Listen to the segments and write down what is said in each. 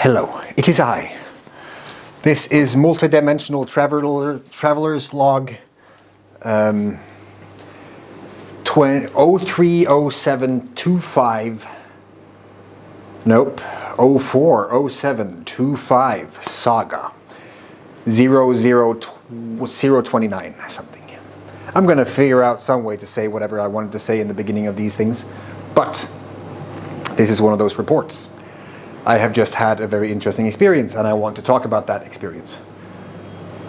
Hello, it is I. This is multidimensional traveler's log 030725. Nope, 040725 saga 00029 something. I'm gonna figure out some way to say whatever I wanted to say in the beginning of these things, but this is one of those reports. I have just had a very interesting experience and I want to talk about that experience.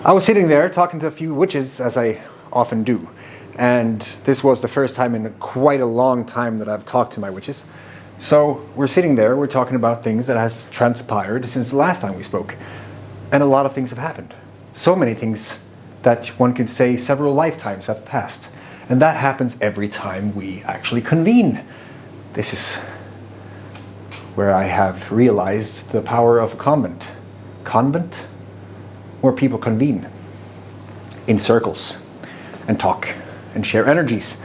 I was sitting there talking to a few witches, as I often do, and this was the first time in quite a long time that I've talked to my witches. So we're sitting there, we're talking about things that has transpired since the last time we spoke, and a lot of things have happened. So many things that one could say several lifetimes have passed, and that happens every time we actually convene. This is where I have realized the power of a convent. Convent? Where people convene in circles and talk and share energies.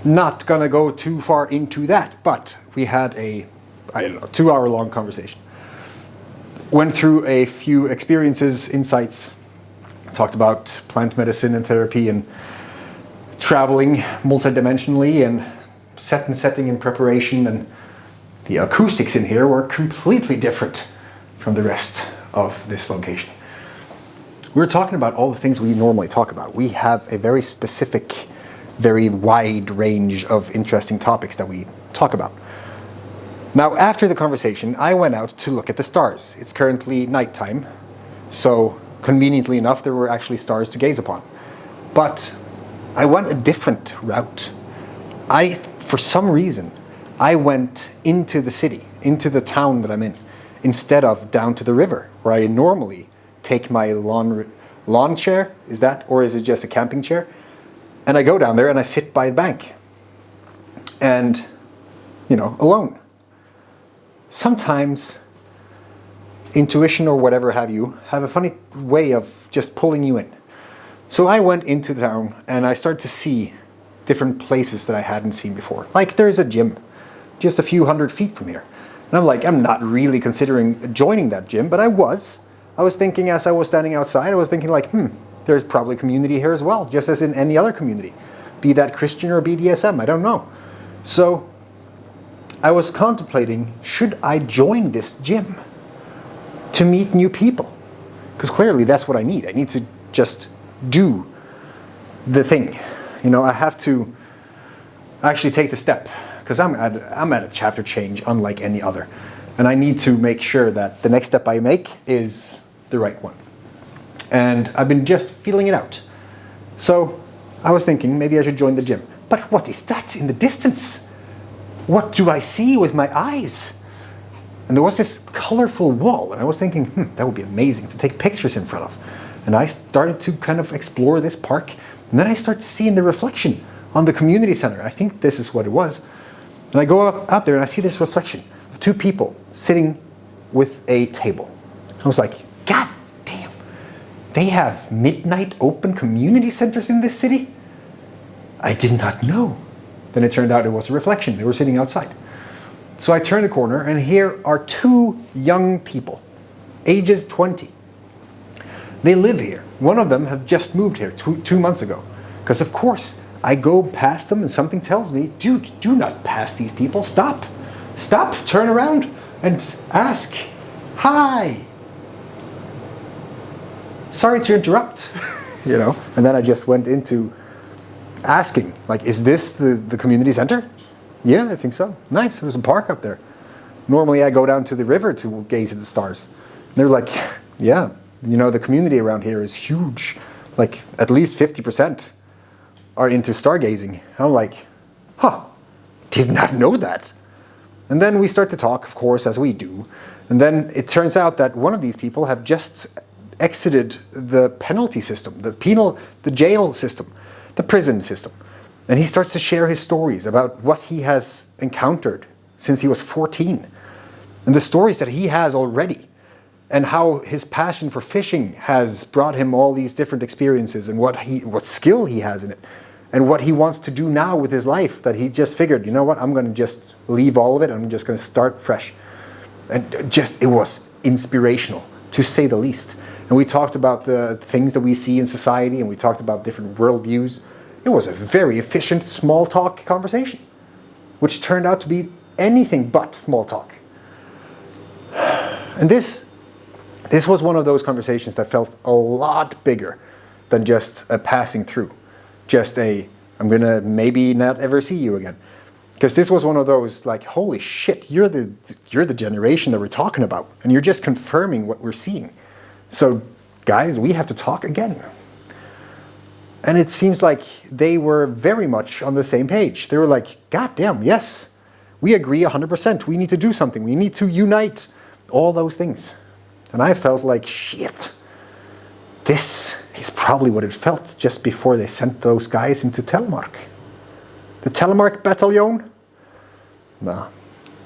Not gonna go too far into that, but we had a, 2-hour-long conversation. Went through a few experiences, insights, talked about plant medicine and therapy and traveling multidimensionally and setting in preparation, and the acoustics in here were completely different from the rest of this location. We were talking about all the things we normally talk about. We have a very specific, very wide range of interesting topics that we talk about. Now, after the conversation, I went out to look at the stars. It's currently nighttime, so conveniently enough, there were actually stars to gaze upon. But I went a different route. For some reason, I went into the city, into the town that I'm in, instead of down to the river, where I normally take my lawn chair, is that, or is it just a camping chair? And I go down there and I sit by the bank. And, alone. Sometimes intuition or whatever have you have a funny way of just pulling you in. So I went into the town and I started to see different places that I hadn't seen before. Like there's a gym just a few hundred feet from here. And I'm like, I'm not really considering joining that gym, but I was thinking as I was standing outside, I was thinking like, there's probably community here as well, just as in any other community. Be that Christian or BDSM, I don't know. So I was contemplating, should I join this gym to meet new people? Because clearly that's what I need. I need to just do the thing. I have to actually take the step, because I'm at a chapter change unlike any other. And I need to make sure that the next step I make is the right one. And I've been just feeling it out. So I was thinking maybe I should join the gym. But what is that in the distance? What do I see with my eyes? And there was this colorful wall, and I was thinking, that would be amazing to take pictures in front of. And I started to kind of explore this park, and then I started to see in the reflection on the community center. I think this is what it was. And I go out there and I see this reflection of two people sitting with a table. I was like, God damn, they have midnight open community centers in this city? I did not know. Then it turned out it was a reflection. They were sitting outside. So I turned the corner and here are two young people, ages 20. They live here. One of them have just moved here 2 months ago. Because of course, I go past them and something tells me, dude, do not pass these people. Stop. Stop. Turn around and ask. Hi. Sorry to interrupt. And then I just went into asking, like, is this the community center? Yeah, I think so. Nice. There's a park up there. Normally I go down to the river to gaze at the stars. And they're like, yeah, the community around here is huge. Like at least 50% are into stargazing. I'm like, did not know that. And then we start to talk, of course, as we do. And then it turns out that one of these people have just exited the penalty system, the jail system, the prison system. And he starts to share his stories about what he has encountered since he was 14. And the stories that he has already. And how his passion for fishing has brought him all these different experiences and what skill he has in it. And what he wants to do now with his life, that he just figured, you know what, I'm going to just leave all of it. I'm just going to start fresh. And it was inspirational, to say the least. And we talked about the things that we see in society, and we talked about different worldviews. It was a very efficient small talk conversation, which turned out to be anything but small talk. And this was one of those conversations that felt a lot bigger than just a passing through. Just a, I'm gonna maybe not ever see you again. Because this was one of those, like, holy shit, you're the generation that we're talking about, and you're just confirming what we're seeing. So, guys, we have to talk again. And it seems like they were very much on the same page. They were like, God damn, yes, we agree 100%. We need to do something. We need to unite. All those things. And I felt like, shit, this is probably what it felt just before they sent those guys into Telemark. The Telemark battalion? No,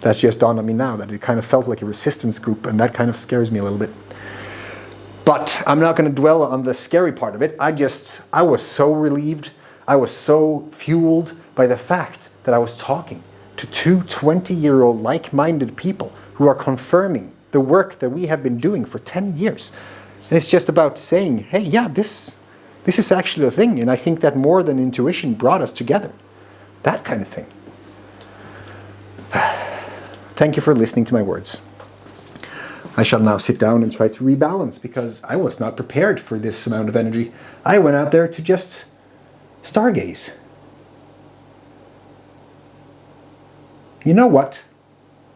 that's just dawned on me now, that it kind of felt like a resistance group, and that kind of scares me a little bit. But I'm not going to dwell on the scary part of it. I was so relieved. I was so fueled by the fact that I was talking to two 20-year-old like-minded people who are confirming the work that we have been doing for 10 years. And it's just about saying, hey, yeah, this is actually a thing, and I think that more than intuition brought us together. That kind of thing. Thank you for listening to my words. I shall now sit down and try to rebalance, because I was not prepared for this amount of energy. I went out there to just stargaze. You know what?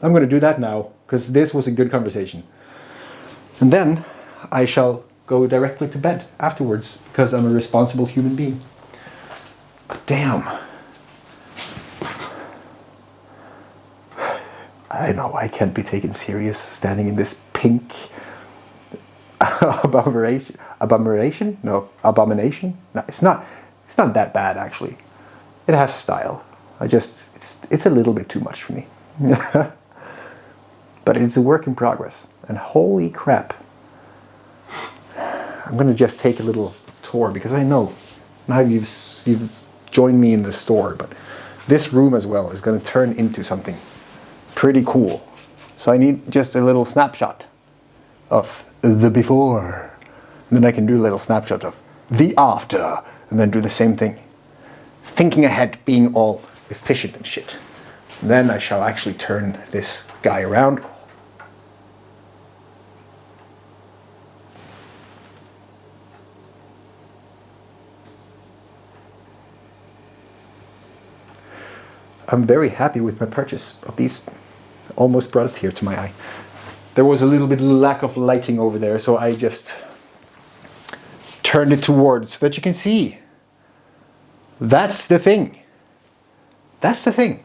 I'm going to do that now, because this was a good conversation. And then I shall go directly to bed afterwards, because I'm a responsible human being. But damn. I know I can't be taken serious standing in this pink abomination? No, abomination? No, it's not that bad, actually. It has style. It's a little bit too much for me. But it's a work in progress. And holy crap. I'm going to just take a little tour, because I know now you've joined me in the store, but this room as well is going to turn into something pretty cool. So I need just a little snapshot of the before. And then I can do a little snapshot of the after. And then do the same thing. Thinking ahead, being all efficient and shit. And then I shall actually turn this guy around. I'm very happy with my purchase of these. Almost brought a tear to my eye. There was a little bit of lack of lighting over there, so I just turned it towards so that you can see. That's the thing. That's the thing.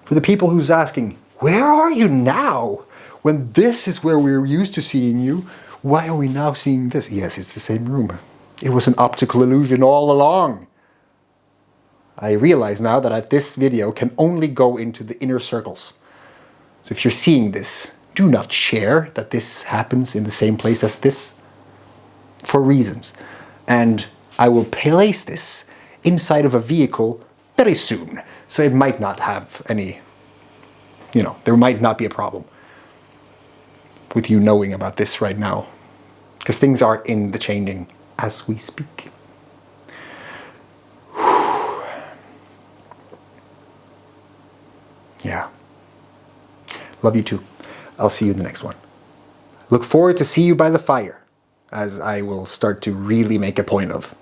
For the people who's asking, where are you now? When this is where we're used to seeing you, why are we now seeing this? Yes, it's the same room. It was an optical illusion all along. I realize now that this video can only go into the inner circles. So if you're seeing this, do not share that this happens in the same place as this, for reasons. And I will place this inside of a vehicle very soon, so it might not have any, there might not be a problem with you knowing about this right now, because things are in the changing as we speak. Yeah. Love you too. I'll see you in the next one. Look forward to see you by the fire, as I will start to really make a point of.